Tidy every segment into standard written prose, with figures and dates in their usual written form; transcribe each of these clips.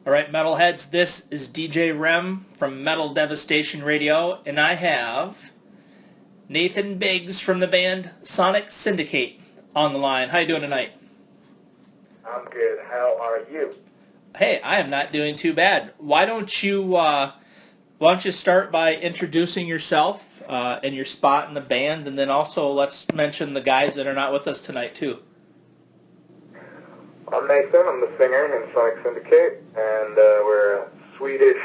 All right, metalheads, this is DJ REM from Metal Devastation Radio, and I have Nathan Biggs from the band Sonic Syndicate on the line. How you doing tonight? I'm good. How are you? Hey, I am not doing too bad. Why don't you start by introducing yourself and your spot in the band, and then also let's mention the guys that are not with us tonight too. I'm Nathan. I'm the singer in Sonic Syndicate, and we're a Swedish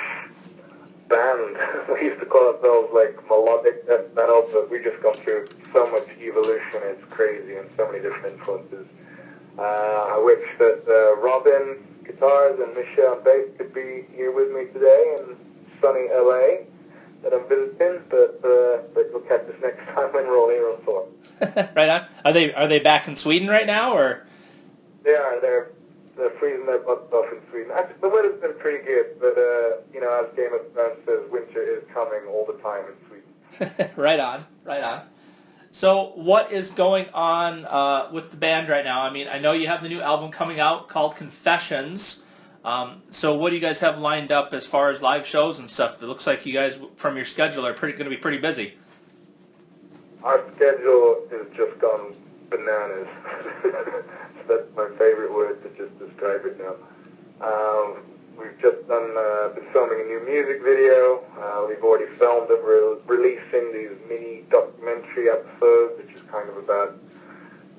band. We used to call ourselves like melodic death metal, but we just gone through so much evolution. It's crazy, and so many different influences. I wish that Robin, guitars, and Michelle, bass, could be here with me today in sunny LA that I'm visiting, but you'll catch us next time when we're all here on tour. Right on. Are they back in Sweden right now, or? They are. They're freezing their butts off in Sweden. Actually, the weather's been pretty good, but as Game of Thrones says, winter is coming all the time in Sweden. Right on, right on. So, what is going on with the band right now? I mean, I know you have the new album coming out called Confessions. So, what do you guys have lined up as far as live shows and stuff? It looks like you guys, from your schedule, are going to be pretty busy. Our schedule has just gone bananas. That's my favorite word to just describe it now. We've just been filming a new music video. We've already filmed and we're releasing these mini documentary episodes, which is kind of about,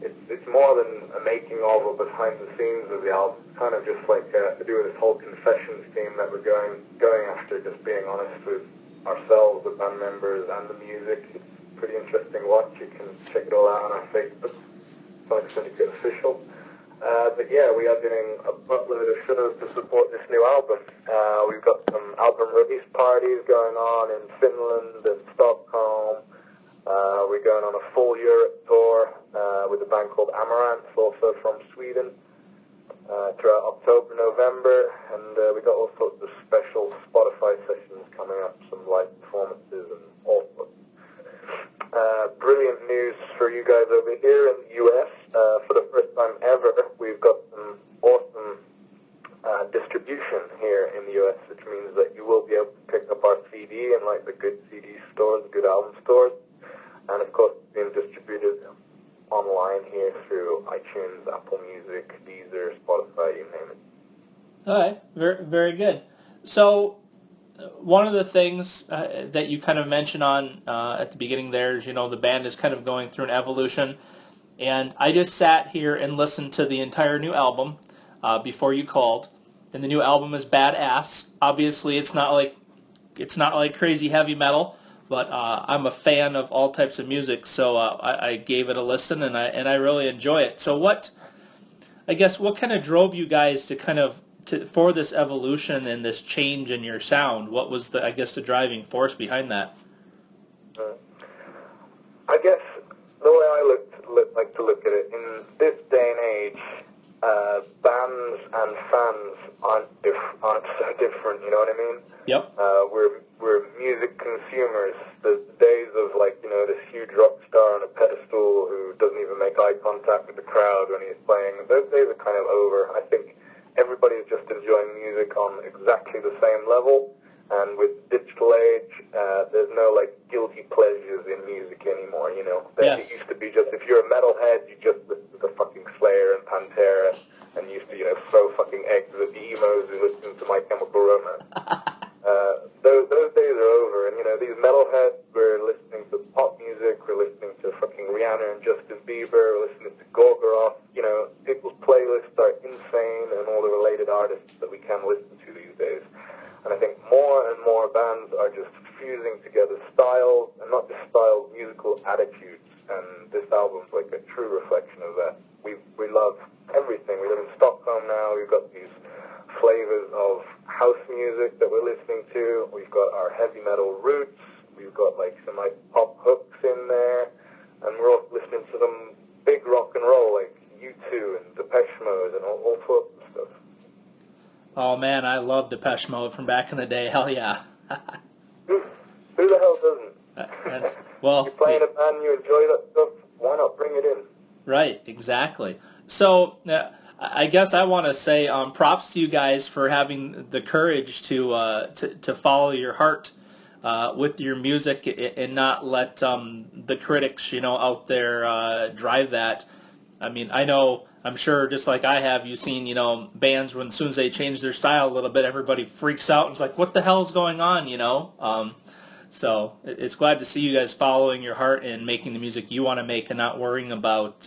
it's more than a making of or behind the scenes of the album. It's kind of just like to do with this whole confessions theme that we're going after, just being honest with ourselves, the band members, and the music. It's pretty interesting watch. You can check it all out on our Facebook, Sonic Syndicate Official. But yeah, we are doing a buttload of shows to support this new album. We've got some album release parties going on in Finland and Stockholm. We're going on a full Europe tour with a band called Amaranth, also from Sweden, throughout October, November, and we got all sorts of special Spotify sessions coming up, some live performances and all sorts. Brilliant news for you guys over here in the U.S. For the first time ever, we've got some awesome distribution here in the U.S., which means that you will be able to pick up our CD in like the good CD stores, good album stores, and of course it's being distributed online here through iTunes, Apple Music, Deezer, Spotify, you name it. All right, very, very good. So, one of the things that you kind of mentioned on at the beginning there is, the band is kind of going through an evolution. And I just sat here and listened to the entire new album before you called. And the new album is badass. Obviously, it's not like crazy heavy metal, but I'm a fan of all types of music, so I gave it a listen, and I really enjoy it. So what kind of drove you guys for this evolution and this change in your sound? What was the driving force behind that? I guess the way I like to look at it, in this day and age, bands and fans aren't so different, you know what I mean? Yep. We're music consumers. The days of this huge rock star on a pedestal who doesn't even make eye contact with the crowd when he's playing, those days are kind of over. I think everybody's just enjoying music on exactly the same level, and with digital age, there's no guilty pleasures in music anymore, Yes. It used to be just, if you're a metalhead, you just listen to fucking Slayer and Pantera, and you used to, throw fucking eggs at the emos who listen to My Chemical Romance. Those days are over, and these metalheads, we're listening to pop music, we're listening to fucking Rihanna and Justin Bieber, we're listening to Gorgoroth, people's playlists are insane, and all the related artists that we can listen to these days. And I think more and more bands are just fusing together styles, and not just styles, musical attitudes, and this album's like a true reflection of that. We love everything. We live in Stockholm now, we've got these flavors of house music that we're listening to, we've got our heavy metal roots, we've got some pop hooks in there, and we're also listening to some big rock and roll like U2 and Depeche Mode and all sorts of stuff. Oh man, I love Depeche Mode from back in the day. Hell yeah. Who the hell doesn't? Well, you play in a band and you enjoy that stuff, why not bring it in? Right, exactly. So I guess I want to say props to you guys for having the courage to follow your heart with your music and not let the critics, out there drive that. I mean, I know, I'm sure, just like I have, you've seen, bands when as soon as they change their style a little bit, everybody freaks out and is like, "What the hell is going on?" So it's glad to see you guys following your heart and making the music you want to make and not worrying about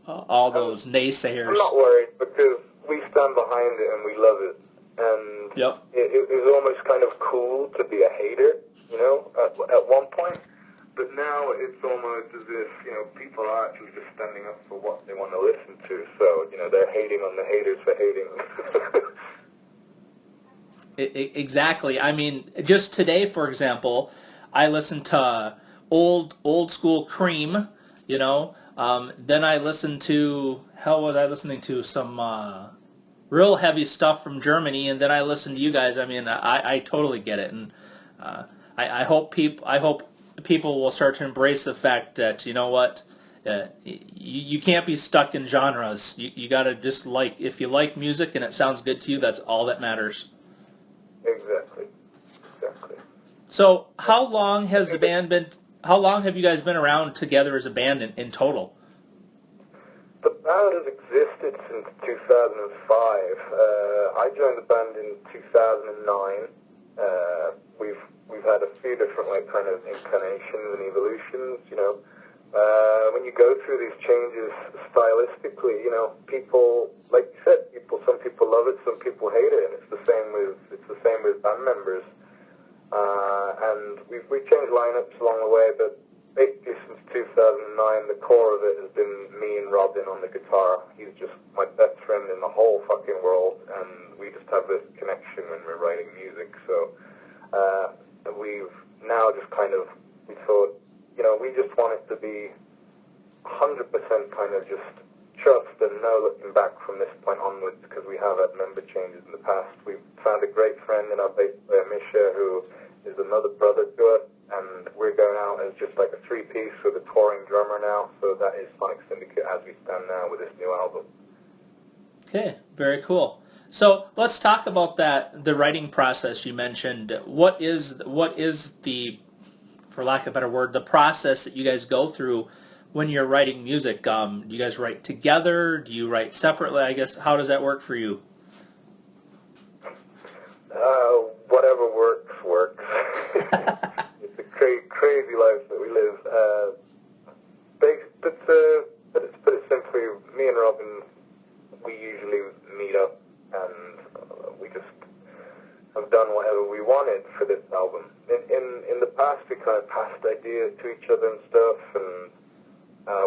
all those I'm naysayers. not worried because we stand behind it and we love it. And Yep. it was almost kind of cool to be a hater, at one point. But now it's almost as if, people are actually just standing up for what they want to listen to. So, they're hating on the haters for hating. Exactly. I mean, just today, for example, I listened to old school Cream. Then I listened to, hell was I listening to, some real heavy stuff from Germany, and then I listened to you guys. I mean, I totally get it, and I hope people will start to embrace the fact that, you know what, you can't be stuck in genres. You got to just if you like music and it sounds good to you, that's all that matters. Exactly. Exactly. So, how long has the band been? How long have you guys been around together as a band in total? The band has existed since 2005. I joined the band in 2009. We've had a few different kind of incarnations and evolutions. When you go through these changes stylistically, people, like you said, some people love it, some people hate it, and it's the same with band members. And we've changed lineups along the way, but basically since 2009, the core of it has been me and Robin on the guitar. He's just my best friend in the whole fucking world, and we just have this connection when we're writing music. So we've now just we thought, we just want it to be 100% kind of just trust and no looking back from this point onwards, because we have had member changes in the past. We've found a great friend in our bass player, Misha, who is another brother to us, and we're going out as just like a three-piece with a touring drummer now, so that is Sonic Syndicate as we stand now with this new album. Okay, very cool. So let's talk about the writing process you mentioned. What is the, for lack of a better word, the process that you guys go through when you're writing music? Do you guys write together? Do you write separately? I guess, how does that work for you? Whatever works. It's a crazy life that we live. But to put it simply, me and Robin, we usually meet up and we just have done whatever we wanted for this album. In the past, we kind of passed ideas to each other and stuff, and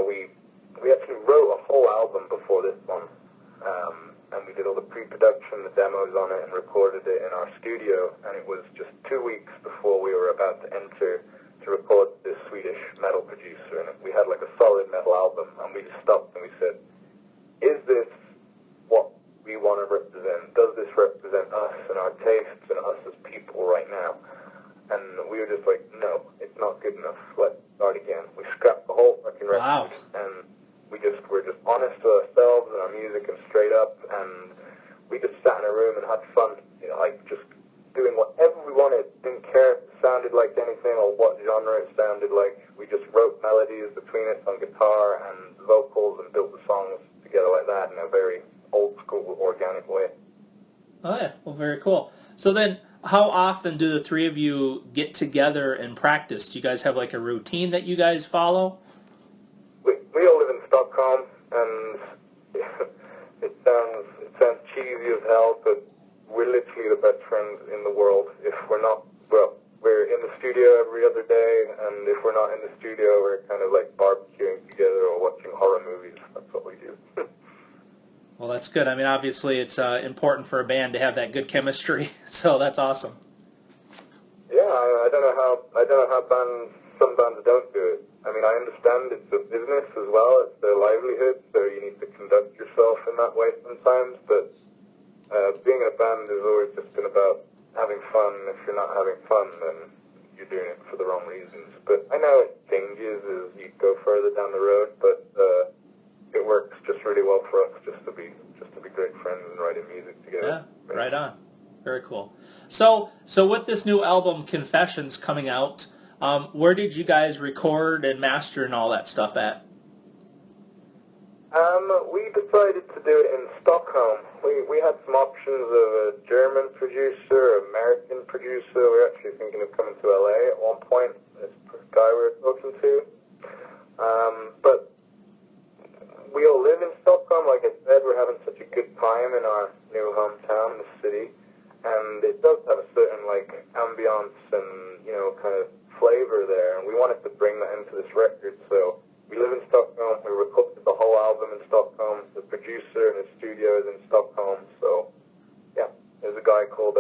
we actually wrote a whole album before this one. And we did all the pre-production, the demos on it, and recorded it in our studio. And it was just 2 weeks before we were about to enter to record this Swedish metal producer. And we had like a solid metal album. And we just stopped and we said, is this what we want to represent? Does this represent us and our tastes and us as people right now? And we were just like, no, it's not good enough. Let's start again. We scrapped the whole fucking record. Wow. And we're just honest to ourselves and our music and straight up, and we just sat in a room and had fun, like just doing whatever we wanted. Didn't care if it sounded like anything or what genre it sounded like. We just wrote melodies between us on guitar and vocals and built the songs together like that in a very old school, organic way. Oh yeah, well, very cool. So then, how often do the three of you get together and practice? Do you guys have like a routine that you guys follow? We all live in Stockholm, and it sounds cheesy as hell, but we're literally the best friends in the world. If we're not, well, we're in the studio every other day, and if we're not in the studio, we're kind of like barbecuing together or watching horror movies. That's what we do. Well, that's good. I mean, obviously, it's important for a band to have that good chemistry, so that's awesome. Yeah, I don't know how some bands don't do it. I mean, I understand it's a business as well, it's their livelihood, so you need to conduct yourself in that way sometimes, but being in a band has always just been about having fun. If you're not having fun, then you're doing it for the wrong reasons. But I know it changes as you go further down the road, but it works just really well for us, just to be great friends and writing music together. Yeah, right on. Very cool. So with this new album, Confessions, coming out, where did you guys record and master and all that stuff at? We decided to do it in Stockholm. We had some options of a German producer, American producer. We were actually thinking of coming to LA at one point, this guy we were talking to. But we all live in Stockholm. Like I said, we're having such a good time in our new hometown, the city. And it does have a certain, like, ambiance and, you know, kind of flavor there. And we wanted to bring that into this record, so we live in Stockholm. We recorded the whole album in Stockholm. The producer and his studio is in Stockholm. So, yeah, there's a guy called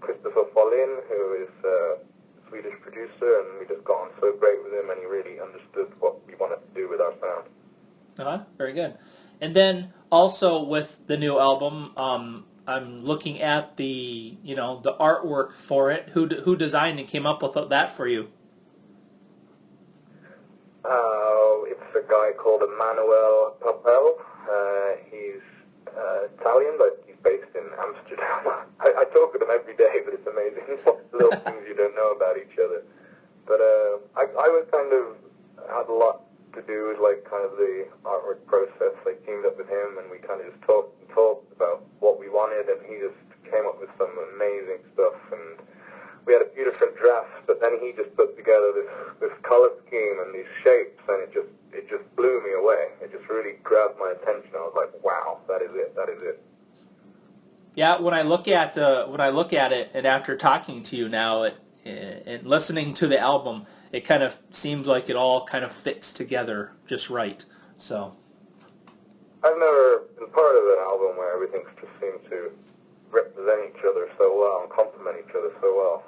Christopher Follin, who is a Swedish producer, and we just got on so great with him, and he really understood what we wanted to do with our sound. Very good. And then also with the new album, I'm looking at the artwork for it. Who designed and came up with that for you? It's a guy called Emmanuel Papel. He's Italian, but he's based in Amsterdam. I talk with him every day, but it's amazing what little things you don't know about each other. But I was kind of had a lot to do with like kind of the artwork process. I teamed up with him, and we kind of just talked about what we wanted, and he just came up with some amazing stuff. And we had a few different drafts, but then he just put together this color scheme and these shapes, and it just blew me away. It just really grabbed my attention. I was like, wow, that is it. Yeah, when I look at it, and after talking to you now and listening to the album, it kind of seems like it all kind of fits together just right. So I've never been part of an album where everything just seemed to represent each other so well and complement each other so well.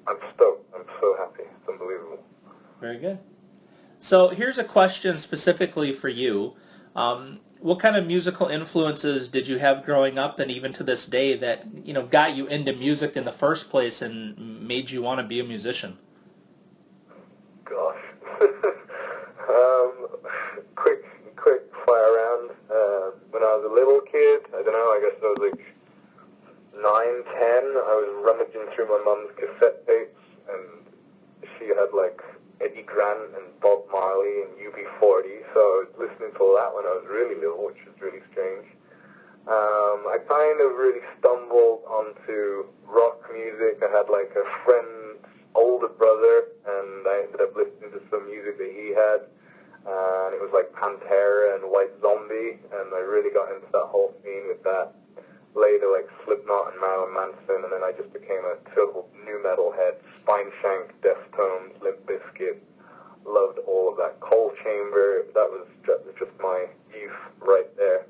I'm stoked. I'm so happy. It's unbelievable. Very good. So here's a question specifically for you. What kind of musical influences did you have growing up, and even to this day, that got you into music in the first place and made you want to be a musician? Gosh. Quick fire round. When I was a little kid, I don't know, I guess I was like 9, 10, I was rummaging through my mum's cassette tapes, and she had like Eddie Grant and Bob Marley and UB40, so I was listening to all that when I was really little, which was really strange. I kind of really stumbled onto rock music. I had like a friend's older brother, and I ended up listening to some music that he had, and it was like Pantera and White Zombie, and I really got into that whole scene with that. Later, like Slipknot and Marilyn Manson, and then I just became a total nu metal head. Spineshank, Deftones, Limp Bizkit, loved all of that. Coal Chamber, that was just my youth right there.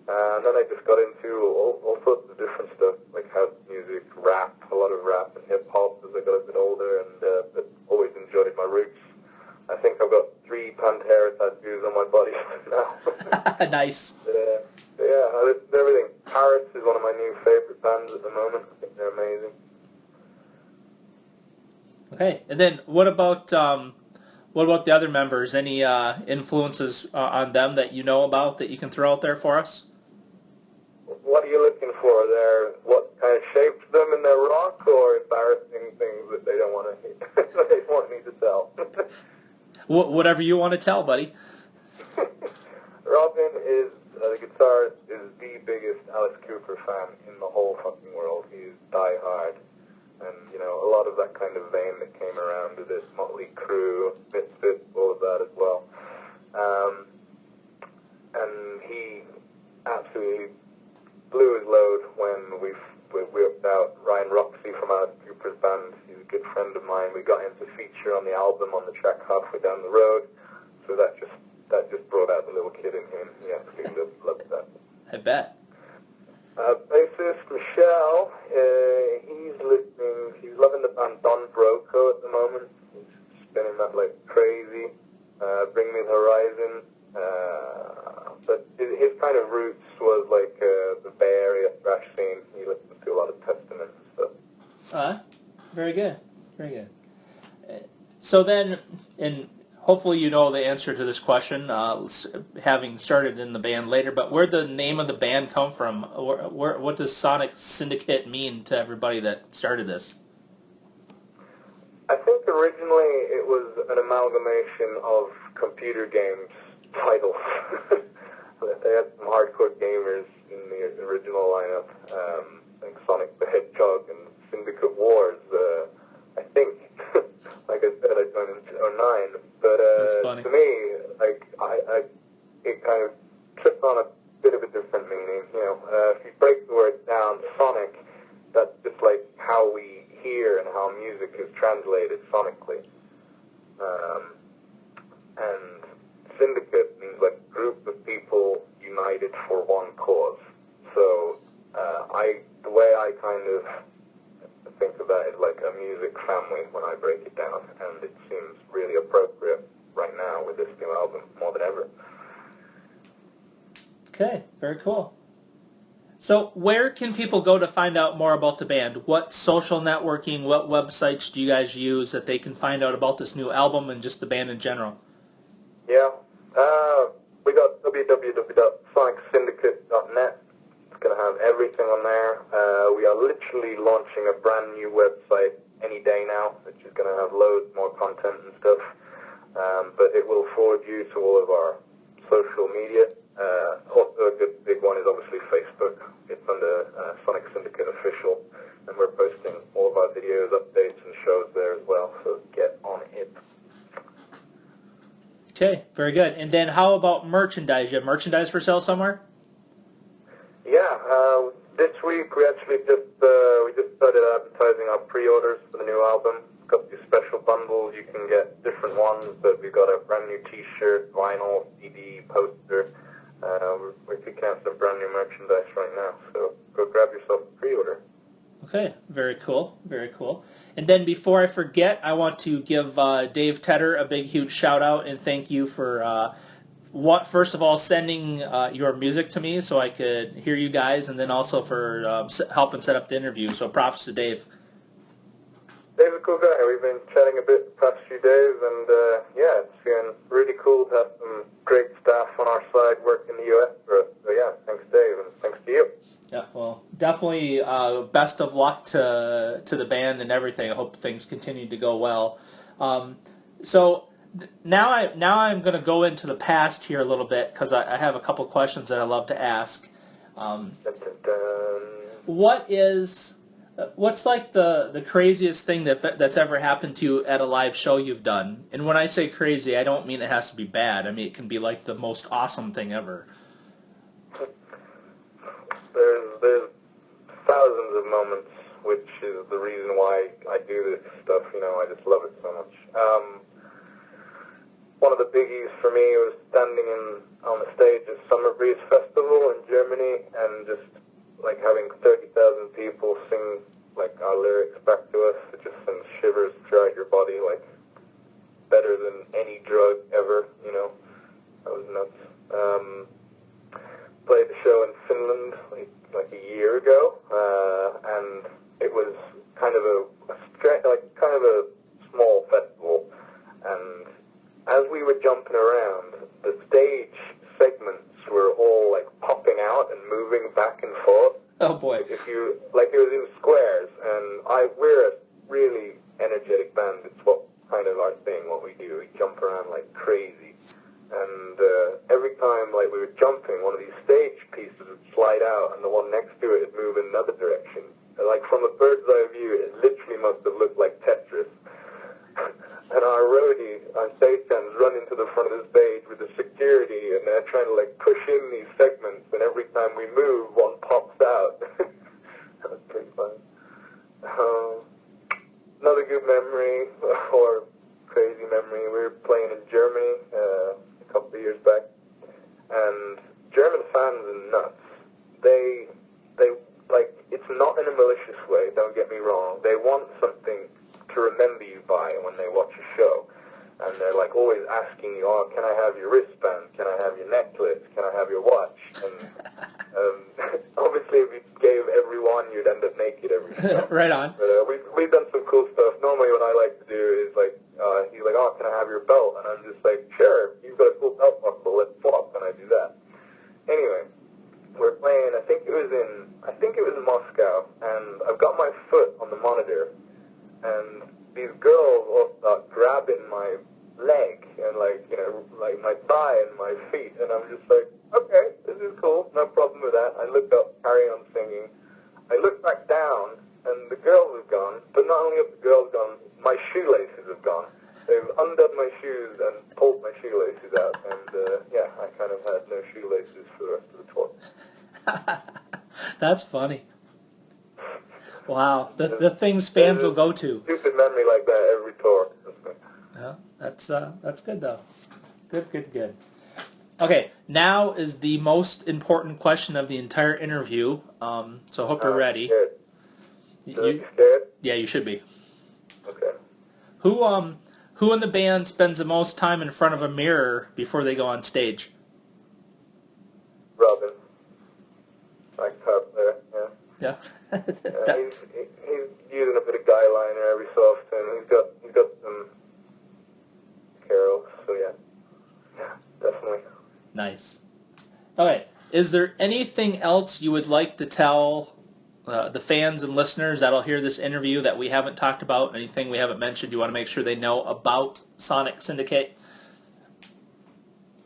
And then I just got into all sorts of different stuff, like house music, rap, a lot of rap and hip-hop as I got a bit older, and but always enjoyed my roots. I think I've got 3 Pantera tattoos on my body now. Nice. Yeah, I listen to everything. Paris is one of my new favorite bands at the moment. I think they're amazing. Okay, and then what about the other members? Any influences on them that you know about that you can throw out there for us? What are you looking for there? What kind of shapes them in their rock, or embarrassing things that they don't want to they want me to tell? Whatever you want to tell, buddy. Robin is the guitarist, is the biggest Alice Cooper fan in the whole fucking world. He's die hard, and a lot of that kind of vein that came around with this Motley Crue, Misfits, all of that as well. And he absolutely blew his load when we whipped out Ryan Roxy from Alice Cooper's band. He's a good friend of mine. We got him to feature on the album on the track Halfway Down the Road, so that just brought out the little kid in him. He absolutely loved that. I bet. Bassist Michelle, he's loving the band Don Broco at the moment. He's spinning that like crazy. Bring Me the Horizon. But his kind of roots was like the Bay Area thrash scene. He listened to a lot of Testament and stuff. Very good. Very good. So then, and hopefully you know the answer to this question, having started in the band later, but where'd the name of the band come from? What does Sonic Syndicate mean to everybody that started this? I think originally it was an amalgamation of computer games titles. They had some hardcore gamers in the original lineup, like Sonic the Hedgehog and Syndicate Wars. I think, like I said, I joined in 2009, but to me, like it kind of tripped on a bit of a different meaning. You know, if you break the word down, Sonic, that's just like how we hear and how music is translated sonically. And Syndicate means like group of people united for one cause. So the way I kind of think about it like a music family when I break it down, and it seems really appropriate right now with this new album more than ever. Okay, very cool. So where can people go to find out more about the band? What social networking, what websites do you guys use that they can find out about this new album and just the band in general? Yeah, we got www.sonicsyndicate.net. It's going to have everything on there. We are literally launching a brand new website any day now, which is going to have loads more content and stuff. But it will forward you to all of our social media. Also, a good big one is obviously Facebook. It's under Sonic Syndicate Official, and we're posting all of our videos, updates, and shows there as well, so get on it. Okay, very good. And then how about merchandise? You have merchandise for sale somewhere? Yeah, this week we actually just started advertising our pre-orders for the new album. Got these special bundles. You can get different ones, but we've got a brand new T-shirt, vinyl, CD, poster. We're kicking out some brand new merchandise right now, so go grab yourself a pre-order. Okay, very cool, very cool. And then before I forget, I want to give Dave Tedder a big, huge shout-out and thank you for, first of all, sending your music to me so I could hear you guys, and then also for helping set up the interview. So props to Dave. Dave's a cool guy. We've been chatting a bit the past few days, and yeah, it's been really cool to have some great staff on our side working in the U.S. for us. So yeah, thanks Dave, and thanks to you. Yeah, well, definitely best of luck to the band and everything. I hope things continue to go well. So now I'm going to go into the past here a little bit because I have a couple questions that I love to ask. Dun, dun, dun. What's like the craziest thing that's ever happened to you at a live show you've done? And when I say crazy, I don't mean it has to be bad. I mean it can be like the most awesome thing ever. There's thousands of moments, which is the reason why I do this stuff. You know, I just love it so much. One of the biggies for me was standing on the stage at Summer Breeze Festival in Germany and just like having 30,000 people sing like our lyrics back to us. It just sends shivers throughout your body, like better than any drug ever. You know, that was nuts. Played a show in Finland like a year ago, and it was kind of a small festival. And as we were jumping around, the stage segments were all like popping out and moving back and forth. Oh boy! It was in squares, and we're a really energetic band. It's kind of our thing, what we do. We jump around like crazy. And every time like we were jumping, one of these stage pieces would slide out, and the one next to it would move in another direction. Like from a bird's eye view, it literally must have looked like Tetris. And our roadie, our stagehands, run into the front of the stage with the security, and they're trying to like push in these segments. And every time we move, one pops out. That was pretty fun. Another good memory, or crazy memory, we were playing in Germany a couple of years back, and German fans are nuts. They like, it's not in a malicious way, don't get me wrong. They want something to remember you by when they watch a show, and they're like always asking you, oh, can I have your wristband, can I have your necklace, can I have your watch? And obviously if you gave everyone, you'd end up naked every show. Right on. But we've done some cool stuff. Normally what I like to do is like, he's like, oh, can I have your belt? And I'm just That's funny. Wow, the things fans will go to. Stupid memory like that every tour. Yeah, that's good though. Good. Okay, now is the most important question of the entire interview. So I hope you're ready. Scared. Should I be scared? Yeah, you should be. Okay. Who in the band spends the most time in front of a mirror before they go on stage? Robin. My guitar player, yeah. Yeah. He's using a bit of guy liner every so often. He's got some carols, so yeah, definitely. Nice. Okay, is there anything else you would like to tell the fans and listeners that'll hear this interview that we haven't talked about? Anything we haven't mentioned you want to make sure they know about Sonic Syndicate?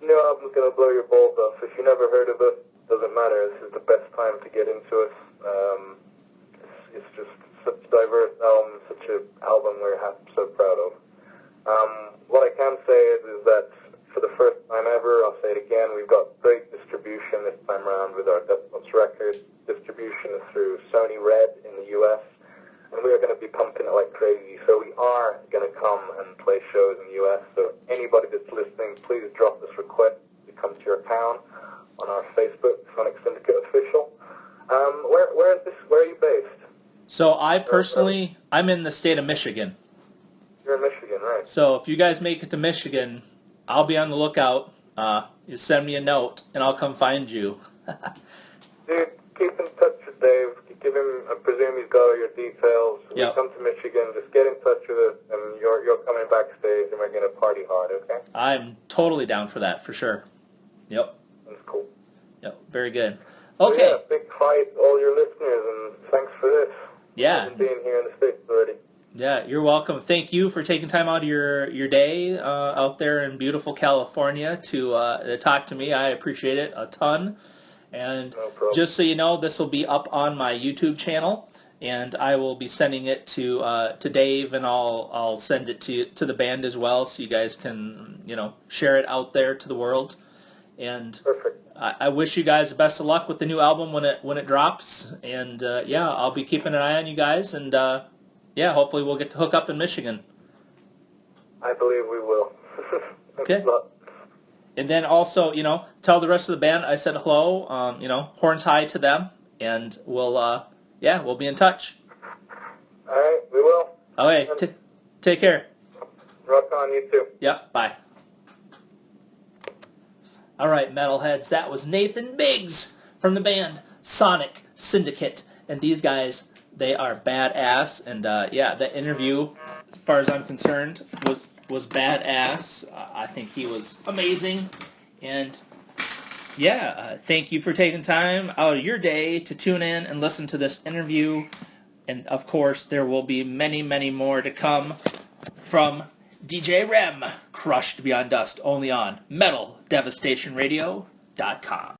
New album's gonna blow your balls off. If you never heard of it, doesn't matter. This is the best time to get into it. It's just such a diverse album, such an album we're so proud of. What I can say is that for the first time ever, I'll say it again, we've got great distribution this time around with our Death Notes record. Distribution is through Sony Red in the US, and we are going to be pumping it like crazy. So we are going to come and play shows in the US. So anybody that's listening, please drop this request to come to your town on our Facebook, Sonic Syndicate Official. Where are you based? So I personally, I'm in the state of Michigan. You're in Michigan, right? So if you guys make it to Michigan, I'll be on the lookout. You send me a note, and I'll come find you. Dude, keep in touch with Dave. Give him, I presume he's got all your details. When you come to Michigan, just get in touch with us, and you're coming backstage, and we're going to party hard, okay? I'm totally down for that, for sure. Yep. That's cool. Yep, very good. Okay. So yeah, big hi to all your listeners, and thanks for this. Yeah. For being here in the States already. Yeah, you're welcome. Thank you for taking time out of your day out there in beautiful California to talk to me. I appreciate it a ton. And No just so you know, this will be up on my YouTube channel, and I will be sending it to Dave, and I'll send it to the band as well, so you guys can share it out there to the world. And Perfect. I wish you guys the best of luck with the new album when it drops. And yeah, I'll be keeping an eye on you guys, and yeah, hopefully we'll get to hook up in Michigan. I believe we will. Okay. And then also, tell the rest of the band I said hello. Horns high to them, and we'll be in touch. All right, we will. Okay, take care. Rock on, you too. Yep, bye. All right, metalheads, that was Nathan Biggs from the band Sonic Syndicate, and these guys, they are badass. And yeah, that interview, as far as I'm concerned, was badass. I think he was amazing. And yeah, thank you for taking time out of your day to tune in and listen to this interview. And of course, there will be many, many more to come from DJ REM, Crushed Beyond Dust, only on MetalDevastationRadio.com.